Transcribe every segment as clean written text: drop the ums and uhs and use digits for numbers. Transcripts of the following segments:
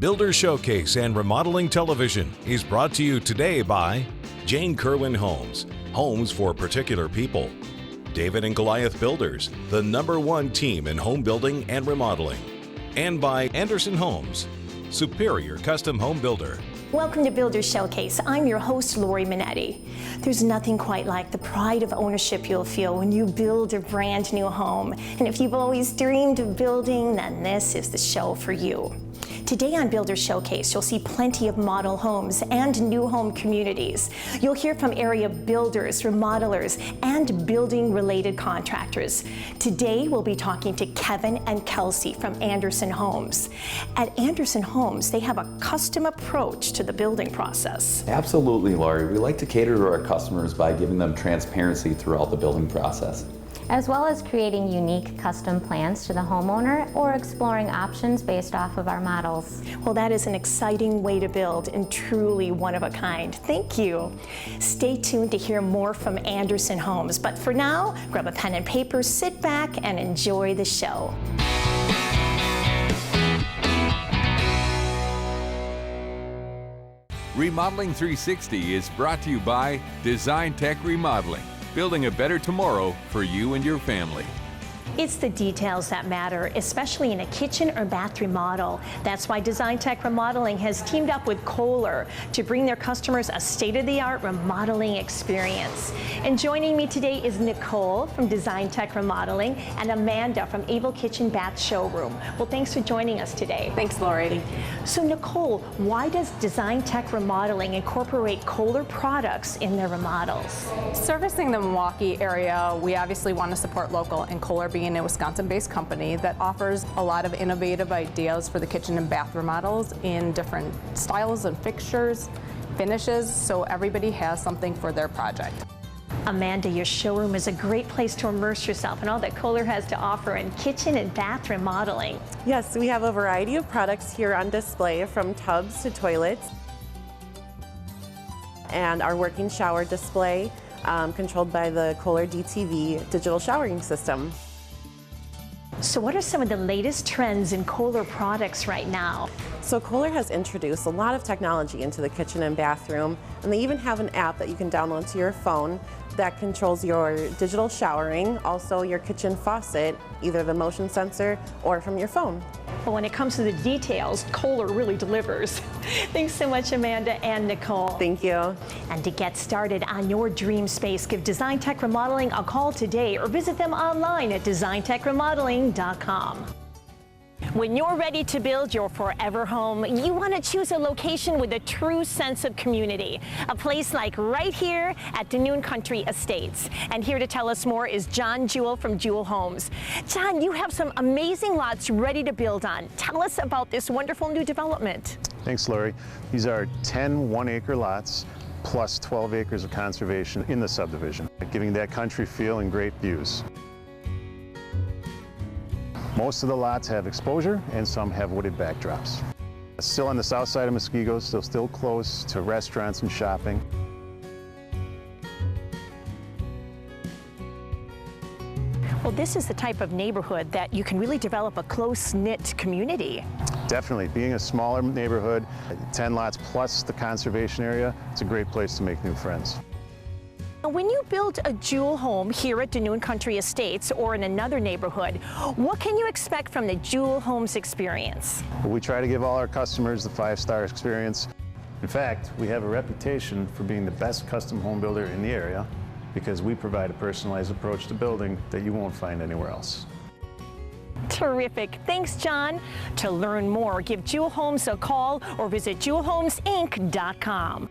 Builder Showcase and Remodeling Television is brought to you today by Jane Kerwin Homes, homes for particular people. David and Goliath Builders, the #1 team in home building and remodeling. And by Anderson Homes, superior custom home builder. Welcome to Builder Showcase. I'm your host, Lori Minetti. There's nothing quite like the pride of ownership you'll feel when you build a brand new home. And if you've always dreamed of building, then this is the show for you. Today on Builder Showcase, you'll see plenty of model homes and new home communities. You'll hear from area builders, remodelers, and building-related contractors. Today, we'll be talking to Kevin and Kelsey from Anderson Homes. At Anderson Homes, they have a custom approach to the building process. Absolutely, Laurie. We like to cater to our customers by giving them transparency throughout the building process, as well as creating unique custom plans to the homeowner or exploring options based off of our models. Well, that is an exciting way to build and truly one of a kind. Thank you. Stay tuned to hear more from Anderson Homes. But for now, grab a pen and paper, sit back, and enjoy the show. Remodeling 360 is brought to you by Design Tech Remodeling, building a better tomorrow for you and your family. It's the details that matter, especially in a kitchen or bath remodel. That's why Design Tech Remodeling has teamed up with Kohler to bring their customers a state-of-the-art remodeling experience. And joining me today is Nicole from Design Tech Remodeling and Amanda from Able Kitchen Bath Showroom. Well, thanks for joining us today. Thanks, Lori. So Nicole, why does Design Tech Remodeling incorporate Kohler products in their remodels? Servicing the Milwaukee area, we obviously want to support local, and Kohler being a Wisconsin-based company that offers a lot of innovative ideas for the kitchen and bath remodels in different styles and fixtures, finishes, so everybody has something for their project. Amanda, your showroom is a great place to immerse yourself in all that Kohler has to offer in kitchen and bath remodeling. Yes, we have a variety of products here on display, from tubs to toilets, and our working shower display controlled by the Kohler DTV digital showering system. So what are some of the latest trends in Kohler products right now? So Kohler has introduced a lot of technology into the kitchen and bathroom, and they even have an app that you can download to your phone that controls your digital showering, also your kitchen faucet, either the motion sensor or from your phone. But when it comes to the details, Kohler really delivers. Thanks so much, Amanda and Nicole. Thank you. And to get started on your dream space, give Design Tech Remodeling a call today or visit them online at designtechremodeling.com. When you're ready to build your forever home, you want to choose a location with a true sense of community. A place like right here at Dunoon Country Estates. And here to tell us more is John Jewell from Jewell Homes. John, you have some amazing lots ready to build on. Tell us about this wonderful new development. Thanks, Lori. These are 10 one-acre lots plus 12 acres of conservation in the subdivision, giving that country feel and great views. Most of the lots have exposure and some have wooded backdrops. Still on the south side of Muskego, so still close to restaurants and shopping. Well, this is the type of neighborhood that you can really develop a close-knit community. Definitely, being a smaller neighborhood, 10 lots plus the conservation area, it's a great place to make new friends. When you build a Jewell home here at Dunoon Country Estates or in another neighborhood, what can you expect from the Jewell Homes experience? We try to give all our customers the 5-star experience. In fact, we have a reputation for being the best custom home builder in the area because we provide a personalized approach to building that you won't find anywhere else. Terrific. Thanks, John. To learn more, give Jewell Homes a call or visit jewelhomesinc.com.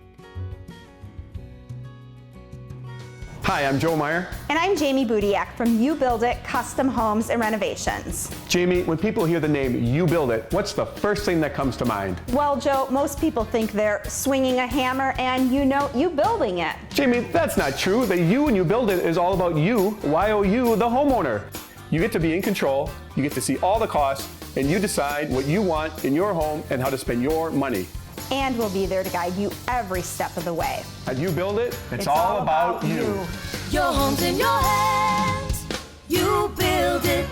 Hi, I'm Joe Meyer. And I'm Jamie Budiak from You Build It Custom Homes and Renovations. Jamie, when people hear the name You Build It, what's the first thing that comes to mind? Well, Joe, most people think they're swinging a hammer and you building it. Jamie, that's not true. The You and You Build It is all about you, Y-O-U, the homeowner. You get to be in control, you get to see all the costs, and you decide what you want in your home and how to spend your money. And we'll be there to guide you every step of the way. At You Build It, it's all about you. Your home's in your hands. You build it.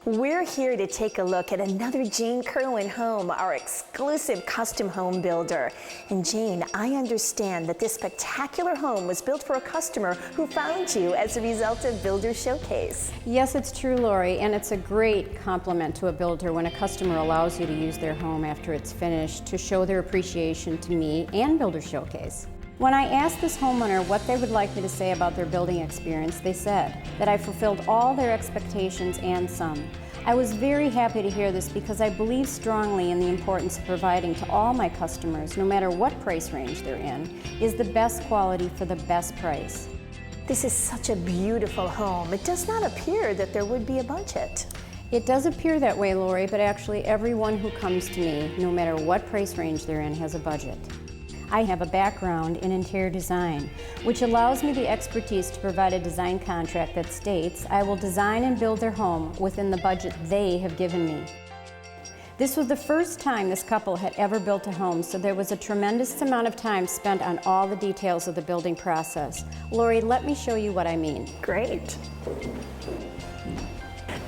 We're here to take a look at another Jane Kerwin home, our exclusive custom home builder. And Jane, I understand that this spectacular home was built for a customer who found you as a result of Builder Showcase. Yes, it's true, Lori, and it's a great compliment to a builder when a customer allows you to use their home after it's finished to show their appreciation to me and Builder Showcase. When I asked this homeowner what they would like me to say about their building experience, they said that I fulfilled all their expectations and some. I was very happy to hear this because I believe strongly in the importance of providing to all my customers, no matter what price range they're in, is the best quality for the best price. This is such a beautiful home. It does not appear that there would be a budget. It does appear that way, Lori, but actually everyone who comes to me, no matter what price range they're in, has a budget. I have a background in interior design, which allows me the expertise to provide a design contract that states I will design and build their home within the budget they have given me. This was the first time this couple had ever built a home, so there was a tremendous amount of time spent on all the details of the building process. Lori, let me show you what I mean. Great.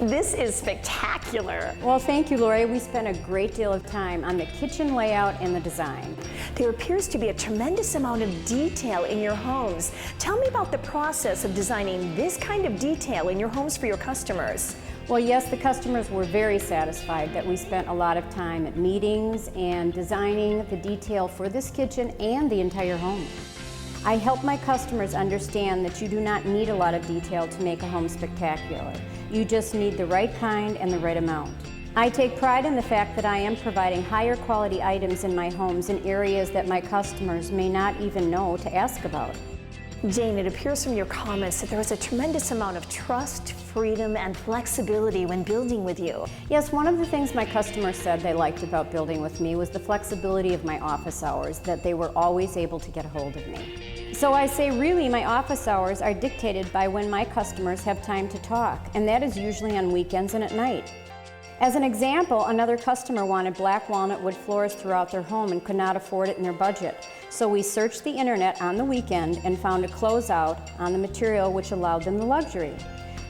This is spectacular. Well, thank you, Lori. We spent a great deal of time on the kitchen layout and the design. There appears to be a tremendous amount of detail in your homes. Tell me about the process of designing this kind of detail in your homes for your customers. Well, yes, the customers were very satisfied that we spent a lot of time at meetings and designing the detail for this kitchen and the entire home. I help my customers understand that you do not need a lot of detail to make a home spectacular. You just need the right kind and the right amount. I take pride in the fact that I am providing higher quality items in my homes in areas that my customers may not even know to ask about. Jane, it appears from your comments that there was a tremendous amount of trust, freedom, and flexibility when building with you. Yes, one of the things my customers said they liked about building with me was the flexibility of my office hours, that they were always able to get a hold of me. So I say really my office hours are dictated by when my customers have time to talk, and that is usually on weekends and at night. As an example, another customer wanted black walnut wood floors throughout their home and could not afford it in their budget. So we searched the internet on the weekend and found a closeout on the material which allowed them the luxury.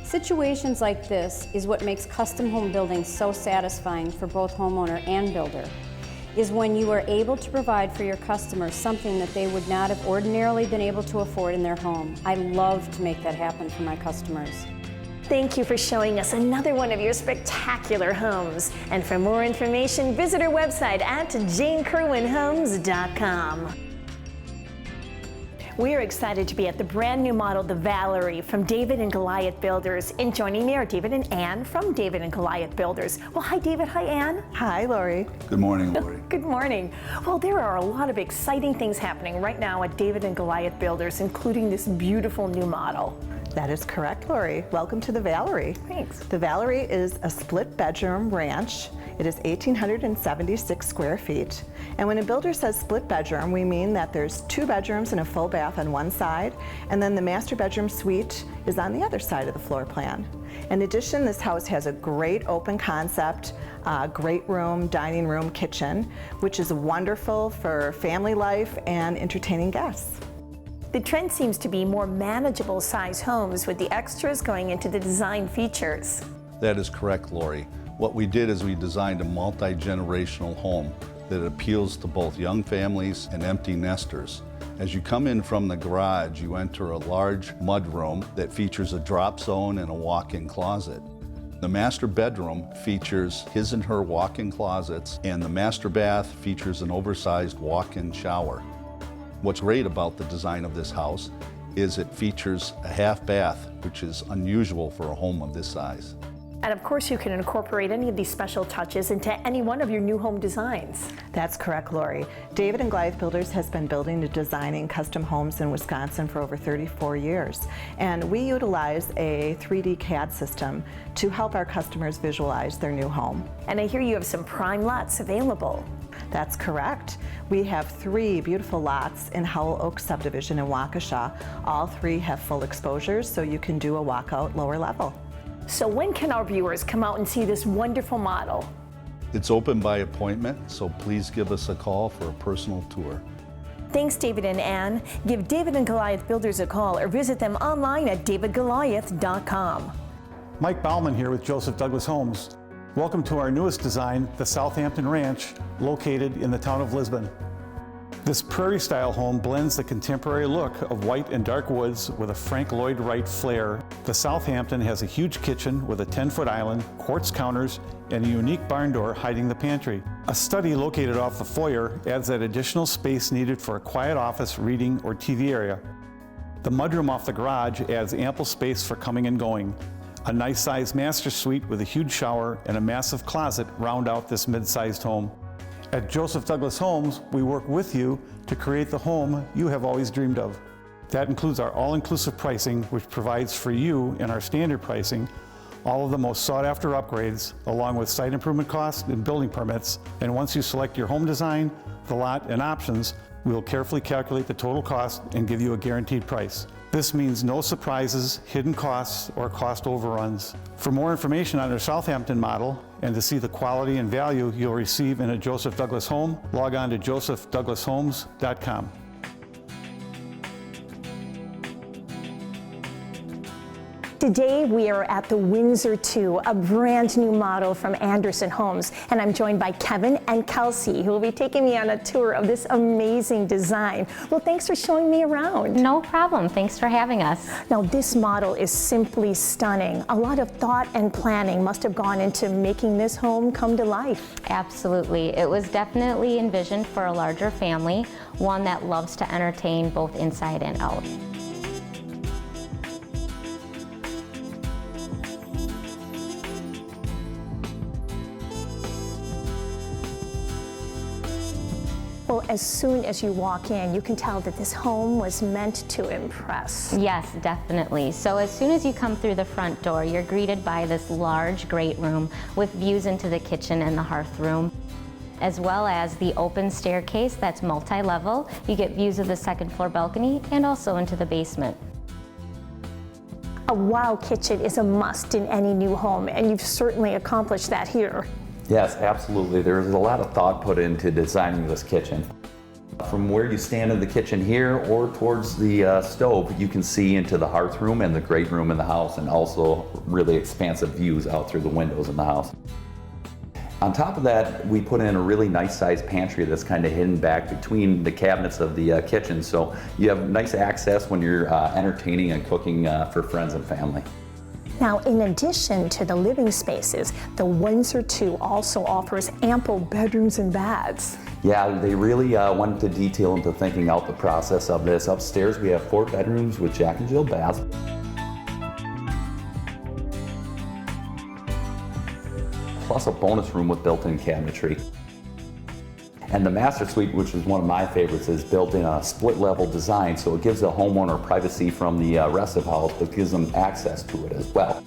Situations like this is what makes custom home building so satisfying for both homeowner and builder, is when you are able to provide for your customers something that they would not have ordinarily been able to afford in their home. I love to make that happen for my customers. Thank you for showing us another one of your spectacular homes. And for more information, visit our website at janekerwinhomes.com. We are excited to be at the brand new model, the Valerie, from David and Goliath Builders. And joining me are David and Ann from David and Goliath Builders. Well, hi, David. Hi, Ann. Hi, Lori. Good morning, Lori. Good morning. Well, there are a lot of exciting things happening right now at David and Goliath Builders, including this beautiful new model. That is correct, Lori. Welcome to the Valerie. Thanks. The Valerie is a split bedroom ranch. It is 1,876 square feet. And when a builder says split bedroom, we mean that there's 2 bedrooms and a full bath on one side, and then the master bedroom suite is on the other side of the floor plan. In addition, this house has a great open concept, great room, dining room, kitchen, which is wonderful for family life and entertaining guests. The trend seems to be more manageable size homes with the extras going into the design features. That is correct, Lori. What we did is we designed a multi-generational home that appeals to both young families and empty nesters. As you come in from the garage, you enter a large mudroom that features a drop zone and a walk-in closet. The master bedroom features his and her walk-in closets, and the master bath features an oversized walk-in shower. What's great about the design of this house is it features a half bath, which is unusual for a home of this size. And of course, you can incorporate any of these special touches into any one of your new home designs. That's correct, Lori. David and Goliath Builders has been building and designing custom homes in Wisconsin for over 34 years. And we utilize a 3D CAD system to help our customers visualize their new home. And I hear you have some prime lots available. That's correct. We have 3 beautiful lots in Howell Oak subdivision in Waukesha. All 3 have full exposures, so you can do a walkout lower level. So when can our viewers come out and see this wonderful model? It's open by appointment, so please give us a call for a personal tour. Thanks, David and Ann. Give David and Goliath Builders a call or visit them online at davidgoliath.com. Mike Bauman here with Joseph Douglas Homes. Welcome to our newest design, the Southampton Ranch, located in the town of Lisbon. This prairie-style home blends the contemporary look of white and dark woods with a Frank Lloyd Wright flair. The Southampton has a huge kitchen with a 10-foot island, quartz counters, and a unique barn door hiding the pantry. A study located off the foyer adds that additional space needed for a quiet office, reading, or TV area. The mudroom off the garage adds ample space for coming and going. A nice-sized master suite with a huge shower and a massive closet round out this mid-sized home. At Joseph Douglas Homes, we work with you to create the home you have always dreamed of. That includes our all-inclusive pricing, which provides for you in our standard pricing all of the most sought-after upgrades, along with site improvement costs and building permits. And once you select your home design, the lot, and options, we will carefully calculate the total cost and give you a guaranteed price. This means no surprises, hidden costs, or cost overruns. For more information on our Southampton model and to see the quality and value you'll receive in a Joseph Douglas home, log on to josephdouglashomes.com. Today we are at the Windsor 2, a brand new model from Anderson Homes, and I'm joined by Kevin and Kelsey, who will be taking me on a tour of this amazing design. Well, thanks for showing me around. No problem. Thanks for having us. Now, this model is simply stunning. A lot of thought and planning must have gone into making this home come to life. Absolutely. It was definitely envisioned for a larger family, one that loves to entertain both inside and out. Well, as soon as you walk in, you can tell that this home was meant to impress. Yes, definitely. So as soon as you come through the front door, you're greeted by this large great room with views into the kitchen and the hearth room, as well as the open staircase that's multi-level. You get views of the second floor balcony and also into the basement. A wow kitchen is a must in any new home, and you've certainly accomplished that here. Yes, absolutely. There's a lot of thought put into designing this kitchen. From where you stand in the kitchen here or towards the stove, you can see into the hearth room and the great room in the house, and also really expansive views out through the windows in the house. On top of that, we put in a really nice sized pantry that's kind of hidden back between the cabinets of the kitchen, so you have nice access when you're entertaining and cooking for friends and family. Now, in addition to the living spaces, the Windsor 2 also offers ample bedrooms and baths. Yeah, they really went into detail into thinking out the process of this. Upstairs, we have 4 bedrooms with Jack and Jill baths. Plus a bonus room with built-in cabinetry. And the master suite, which is one of my favorites, is built in a split-level design, so it gives the homeowner privacy from the rest of the house, but gives them access to it as well.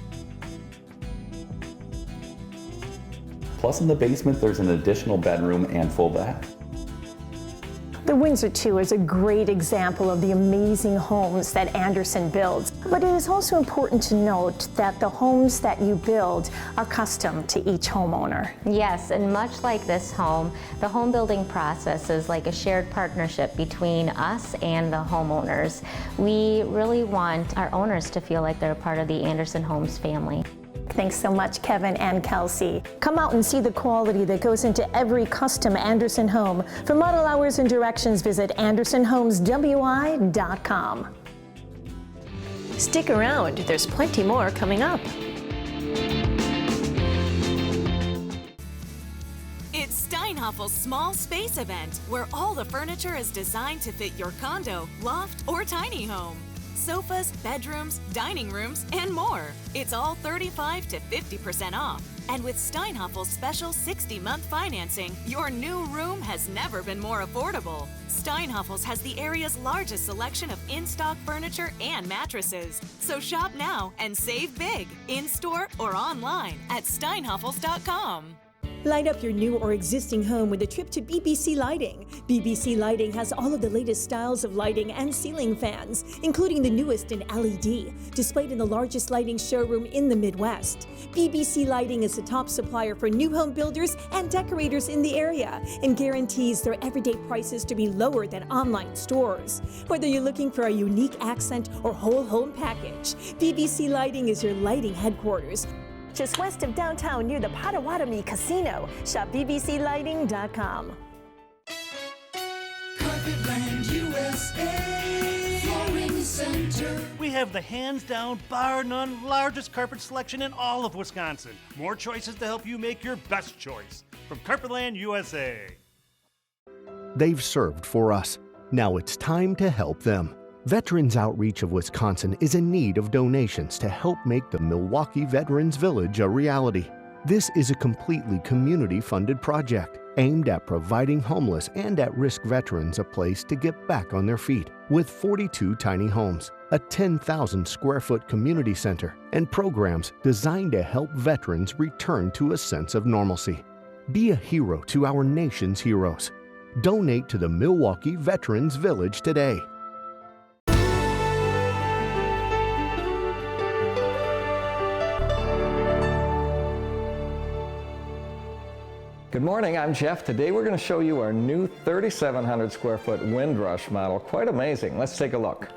Plus in the basement, there's an additional bedroom and full bath. The Windsor 2 is a great example of the amazing homes that Anderson builds. But it is also important to note that the homes that you build are custom to each homeowner. Yes, and much like this home, the home building process is like a shared partnership between us and the homeowners. We really want our owners to feel like they're a part of the Anderson Homes family. Thanks so much, Kevin and Kelsey. Come out and see the quality that goes into every custom Anderson home. For model hours and directions, visit AndersonHomesWI.com. Stick around, there's plenty more coming up. It's Steinhoffel's Small Space Event, where all the furniture is designed to fit your condo, loft, or tiny home. Sofas, bedrooms, dining rooms, and more. It's all 35 to 50% off. And with Steinhoffel's special 60-month financing, your new room has never been more affordable. Steinhoffel's has the area's largest selection of in-stock furniture and mattresses. So shop now and save big, in-store or online at steinhoffels.com. Light up your new or existing home with a trip to BBC Lighting. BBC Lighting has all of the latest styles of lighting and ceiling fans, including the newest in LED, displayed in the largest lighting showroom in the Midwest. BBC Lighting is the top supplier for new home builders and decorators in the area and guarantees their everyday prices to be lower than online stores. Whether you're looking for a unique accent or whole home package, BBC Lighting is your lighting headquarters. Just west of downtown near the Potawatomi Casino. Shop bbclighting.com. Carpetland USA Flooring Center. We have the hands-down, bar-none, largest carpet selection in all of Wisconsin. More choices to help you make your best choice. From Carpetland USA. They've served for us. Now it's time to help them. Veterans Outreach of Wisconsin is in need of donations to help make the Milwaukee Veterans Village a reality. This is a completely community-funded project aimed at providing homeless and at-risk veterans a place to get back on their feet with 42 tiny homes, a 10,000 square foot community center, and programs designed to help veterans return to a sense of normalcy. Be a hero to our nation's heroes. Donate to the Milwaukee Veterans Village today. Good morning, I'm Jeff. Today we're going to show you our new 3,700 square foot Windrush model. Quite amazing. Let's take a look.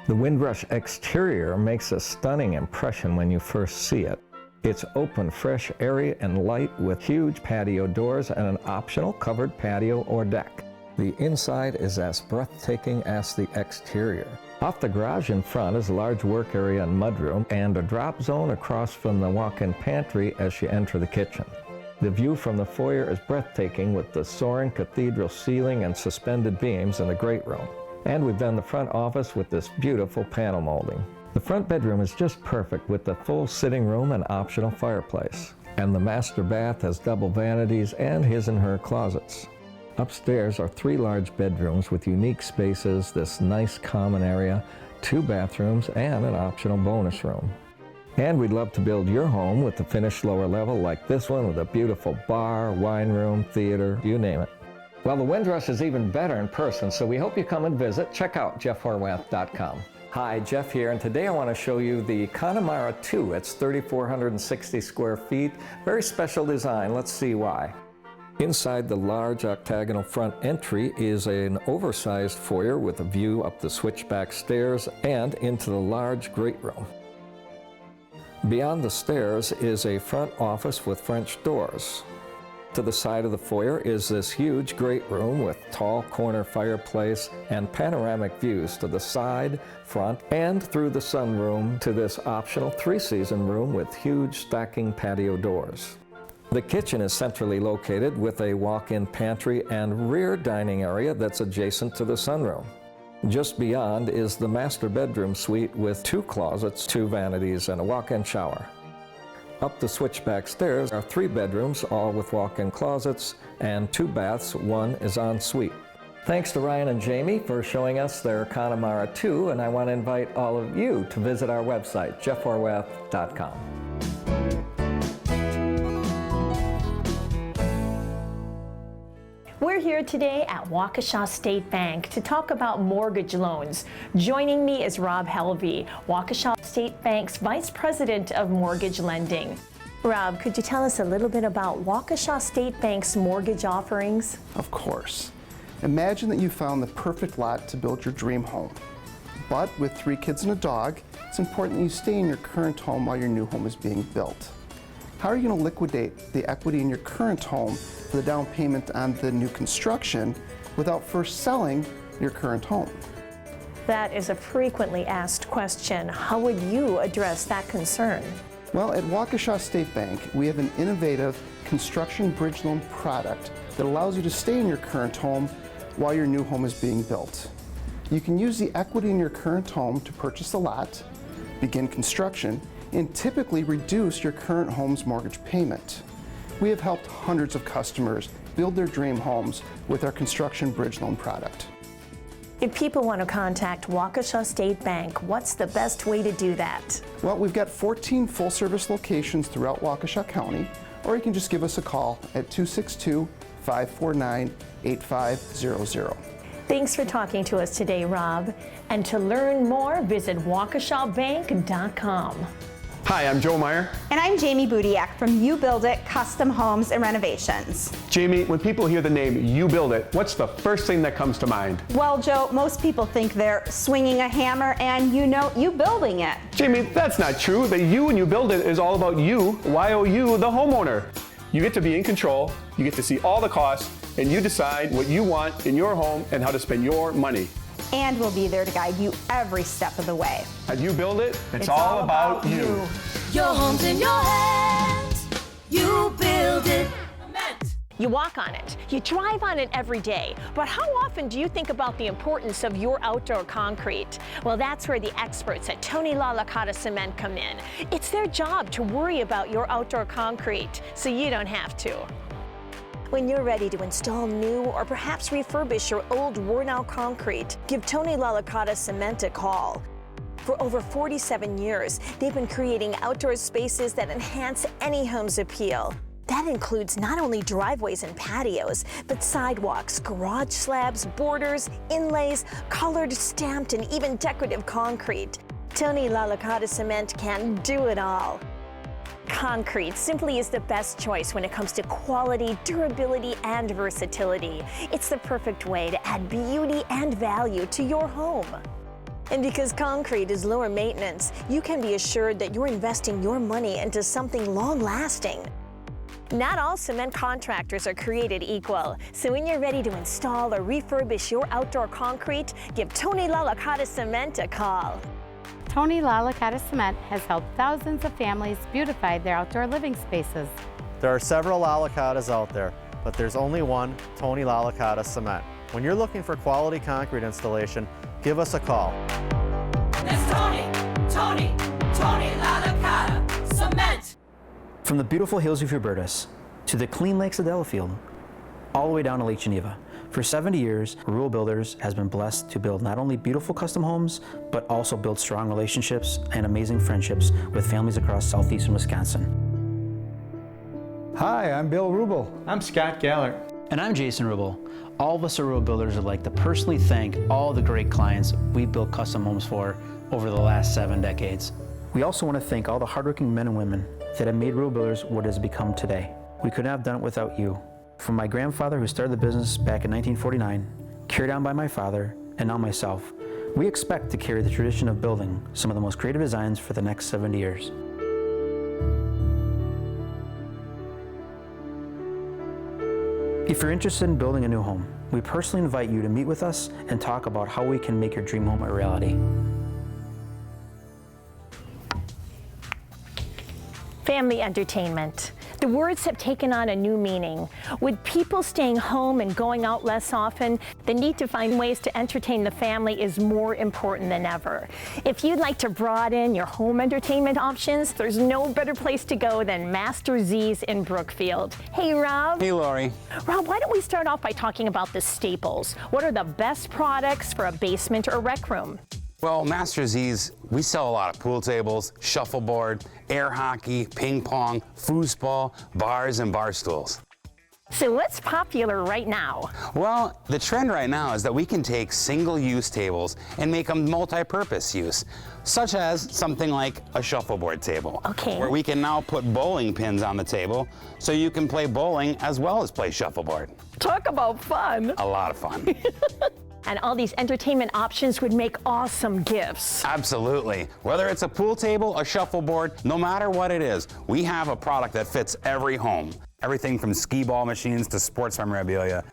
The Windrush exterior makes a stunning impression when you first see it. It's open, fresh, airy, and light with huge patio doors and an optional covered patio or deck. The inside is as breathtaking as the exterior. Off the garage in front is a large work area and mudroom and a drop zone across from the walk-in pantry as you enter the kitchen. The view from the foyer is breathtaking with the soaring cathedral ceiling and suspended beams in the great room. And we've done the front office with this beautiful panel molding. The front bedroom is just perfect with the full sitting room and optional fireplace. And the master bath has double vanities and his and her closets. Upstairs are 3 large bedrooms with unique spaces, this nice common area, 2 bathrooms, and an optional bonus room. And we'd love to build your home with the finished lower level like this one with a beautiful bar, wine room, theater, you name it. Well, the Windrush is even better in person, so we hope you come and visit. Check out jeffhorwath.com. Hi, Jeff here, and today I want to show you the Connemara 2. It's 3,460 square feet. Very special design. Let's see why. Inside the large octagonal front entry is an oversized foyer with a view up the switchback stairs and into the large great room. Beyond the stairs is a front office with French doors. To the side of the foyer is this huge great room with tall corner fireplace and panoramic views to the side, front, and through the sunroom to this optional 3-season room with huge stacking patio doors. The kitchen is centrally located with a walk-in pantry and rear dining area that's adjacent to the sunroom. Just beyond is the master bedroom suite with 2 closets, 2 vanities, and a walk-in shower. Up the switchback stairs are 3 bedrooms, all with walk-in closets, and 2 baths, 1 is en suite. Thanks to Ryan and Jamie for showing us their Connemara 2, and I want to invite all of you to visit our website, jeffhorwath.com. We're here today at Waukesha State Bank to talk about mortgage loans. Joining me is Rob Helvey, Waukesha State Bank's Vice President of Mortgage Lending. Rob, could you tell us a little bit about Waukesha State Bank's mortgage offerings? Of course. Imagine that you found the perfect lot to build your dream home. But with 3 kids and a dog, it's important that you stay in your current home while your new home is being built. How are you going to liquidate the equity in your current home for the down payment on the new construction without first selling your current home? That is a frequently asked question. How would you address that concern? Well, at Waukesha State Bank, we have an innovative construction bridge loan product that allows you to stay in your current home while your new home is being built. You can use the equity in your current home to purchase a lot, begin construction, and typically reduce your current home's mortgage payment. We have helped hundreds of customers build their dream homes with our construction bridge loan product. If people want to contact Waukesha State Bank, what's the best way to do that? Well, we've got 14 full-service locations throughout Waukesha County, or you can just give us a call at 262-549-8500. Thanks for talking to us today, Rob. And to learn more, visit waukeshabank.com. Hi, I'm Joe Meyer. And I'm Jamie Budiak from You Build It Custom Homes and Renovations. Jamie, when people hear the name You Build It, what's the first thing that comes to mind? Well, Joe, most people think they're swinging a hammer and you building it. Jamie, that's not true. The You when you build it is all about you, Y-O-U, the homeowner. You get to be in control, you get to see all the costs, and you decide what you want in your home and how to spend your money. And we'll be there to guide you every step of the way. At You Build It, it's all about you. Your home's in your hands. You build it. You walk on it, you drive on it every day, but how often do you think about the importance of your outdoor concrete? Well, that's where the experts at Tony La Licata Cement come in. It's their job to worry about your outdoor concrete, so you don't have to. When you're ready to install new or perhaps refurbish your old worn-out concrete, give Tony La Licata Cement a call. For over 47 years, they've been creating outdoor spaces that enhance any home's appeal. That includes not only driveways and patios, but sidewalks, garage slabs, borders, inlays, colored, stamped, and even decorative concrete. Tony La Licata Cement can do it all. Concrete simply is the best choice when it comes to quality, durability, and versatility. It's the perfect way to add beauty and value to your home. And because concrete is lower maintenance, you can be assured that you're investing your money into something long-lasting. Not all cement contractors are created equal, so when you're ready to install or refurbish your outdoor concrete, give Tony La Licata Cement a call. Tony La Licata Cement has helped thousands of families beautify their outdoor living spaces. There are several La Licatas out there, but there's only one, Tony La Licata Cement. When you're looking for quality concrete installation, give us a call. It's Tony La Licata Cement. From the beautiful hills of Hubertus to the clean lakes of Delafield, all the way down to Lake Geneva. For 70 years, Rural Builders has been blessed to build not only beautiful custom homes, but also build strong relationships and amazing friendships with families across southeastern Wisconsin. Hi, I'm Bill Rubel. I'm Scott Gallert. And I'm Jason Rubel. All of us at Rural Builders would like to personally thank all the great clients we built custom homes for over the last 7 decades. We also want to thank all the hardworking men and women that have made Rural Builders what it has become today. We couldn't have done it without you. From my grandfather who started the business back in 1949, carried on by my father, and now myself, we expect to carry the tradition of building some of the most creative designs for the next 70 years. If you're interested in building a new home, we personally invite you to meet with us and talk about how we can make your dream home a reality. Family entertainment. The words have taken on a new meaning. With people staying home and going out less often, the need to find ways to entertain the family is more important than ever. If you'd like to broaden your home entertainment options, there's no better place to go than Master Z's in Brookfield. Hey, Rob. Hey, Lori. Rob, why don't we start off by talking about the staples? What are the best products for a basement or rec room? Well, Master Z's, we sell a lot of pool tables, shuffleboard, air hockey, ping pong, foosball, bars, and bar stools. So what's popular right now? Well, the trend right now is that we can take single-use tables and make them multi-purpose use, such as something like a shuffleboard table. Okay. Where we can now put bowling pins on the table so you can play bowling as well as play shuffleboard. Talk about fun. A lot of fun. And all these entertainment options would make awesome gifts. Absolutely. Whether it's a pool table, a shuffleboard, no matter what it is, we have a product that fits every home. Everything from skee ball machines to sports memorabilia.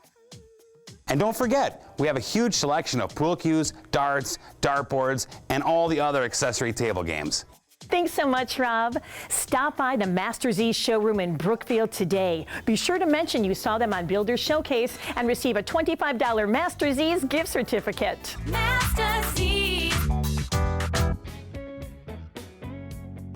And don't forget, we have a huge selection of pool cues, darts, dartboards, and all the other accessory table games. Thanks so much, Rob. Stop by the Master Z showroom in Brookfield today. Be sure to mention you saw them on Builder Showcase and receive a $25 Master Z's gift certificate. Master Z.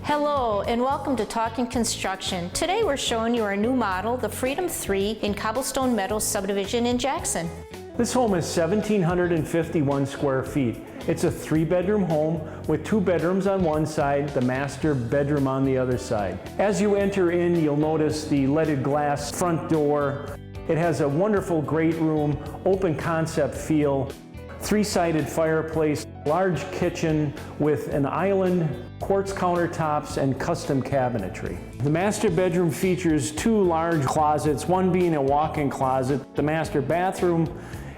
Hello and welcome to Talking Construction. Today we're showing you our new model, the Freedom 3 in Cobblestone Meadows subdivision in Jackson. This home is 1,751 square feet. It's a 3-bedroom home with 2 bedrooms on one side, the master bedroom on the other side. As you enter in, you'll notice the leaded glass front door. It has a wonderful great room, open concept feel, 3-sided fireplace, large kitchen with an island, quartz countertops, and custom cabinetry. The master bedroom features 2 large closets, one being a walk-in closet. The master bathroom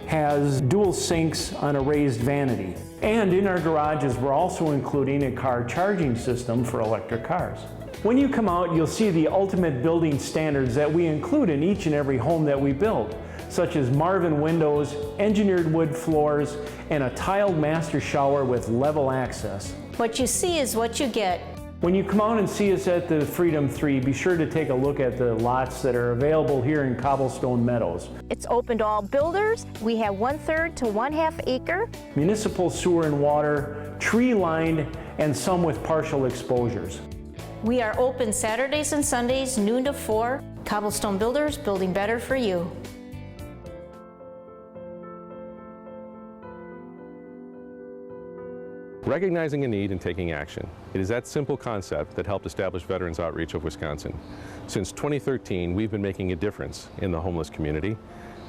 has dual sinks on a raised vanity. And in our garages, we're also including a car charging system for electric cars. When you come out, you'll see the ultimate building standards that we include in each and every home that we build, such as Marvin windows, engineered wood floors, and a tiled master shower with level access. What you see is what you get. When you come out and see us at the Freedom 3, be sure to take a look at the lots that are available here in Cobblestone Meadows. It's open to all builders. We have 1/3 to 1/2 acre. Municipal sewer and water, tree-lined, and some with partial exposures. We are open Saturdays and Sundays, noon to 4. Cobblestone Builders, building better for you. Recognizing a need and taking action. It is that simple concept that helped establish Veterans Outreach of Wisconsin. Since 2013, we've been making a difference in the homeless community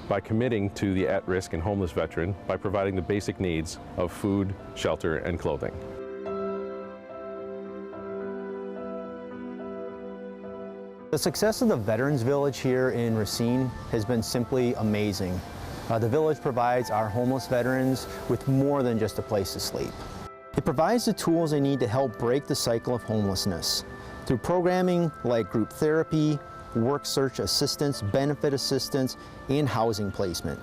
by committing to the at-risk and homeless veteran by providing the basic needs of food, shelter, and clothing. The success of the Veterans Village here in Racine has been simply amazing. The village provides our homeless veterans with more than just a place to sleep. It provides the tools they need to help break the cycle of homelessness through programming like group therapy, work search assistance, benefit assistance, and housing placement.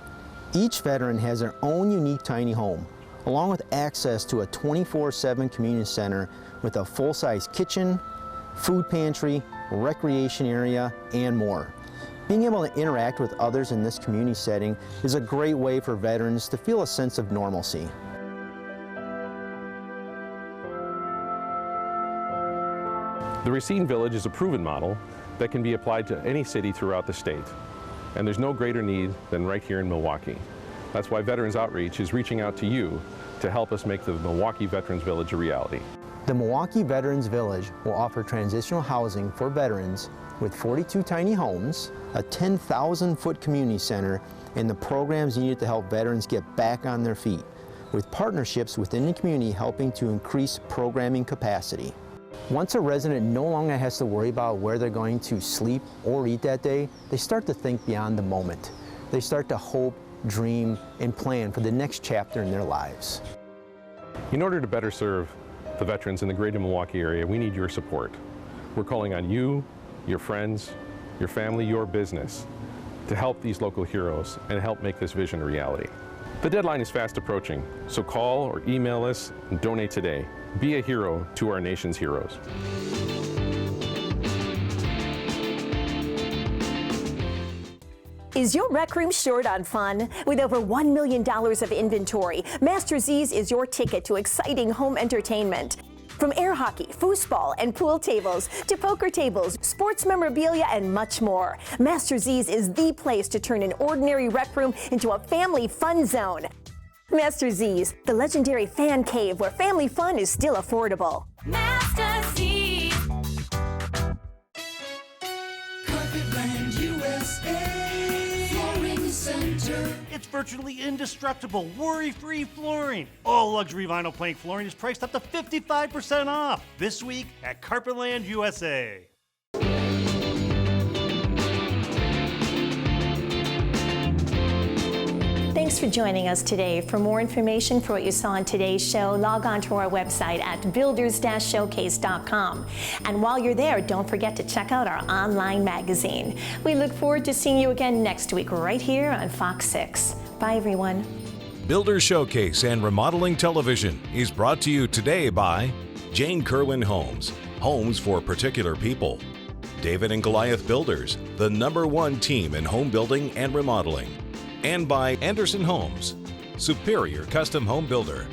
Each veteran has their own unique tiny home, along with access to a 24/7 community center with a full-size kitchen, food pantry, recreation area, and more. Being able to interact with others in this community setting is a great way for veterans to feel a sense of normalcy. The Racine Village is a proven model that can be applied to any city throughout the state. And there's no greater need than right here in Milwaukee. That's why Veterans Outreach is reaching out to you to help us make the Milwaukee Veterans Village a reality. The Milwaukee Veterans Village will offer transitional housing for veterans with 42 tiny homes, a 10,000-foot community center, and the programs needed to help veterans get back on their feet, with partnerships within the community helping to increase programming capacity. Once a resident no longer has to worry about where they're going to sleep or eat that day, they start to think beyond the moment. They start to hope, dream, and plan for the next chapter in their lives. In order to better serve the veterans in the greater Milwaukee area, we need your support. We're calling on you, your friends, your family, your business to help these local heroes and help make this vision a reality. The deadline is fast approaching, so call or email us and donate today. Be a hero to our nation's heroes. Is your rec room short on fun? With over $1 million of inventory, Master Z's is your ticket to exciting home entertainment. From air hockey, foosball, and pool tables to poker tables, sports memorabilia, and much more, Master Z's is the place to turn an ordinary rec room into a family fun zone. Master Z's, the legendary fan cave where family fun is still affordable. Master Z's. Carpetland USA. Flooring Center. It's virtually indestructible, worry-free flooring. All luxury vinyl plank flooring is priced up to 55% off this week at Carpetland USA. Thanks for joining us today. For more information for what you saw on today's show, log on to our website at builders-showcase.com. And while you're there, don't forget to check out our online magazine. We look forward to seeing you again next week right here on Fox 6. Bye, everyone. Builders Showcase and Remodeling Television is brought to you today by Jane Kerwin Homes, homes for particular people. David and Goliath Builders, the #1 team in home building and remodeling. And by Anderson Homes, superior custom home builder.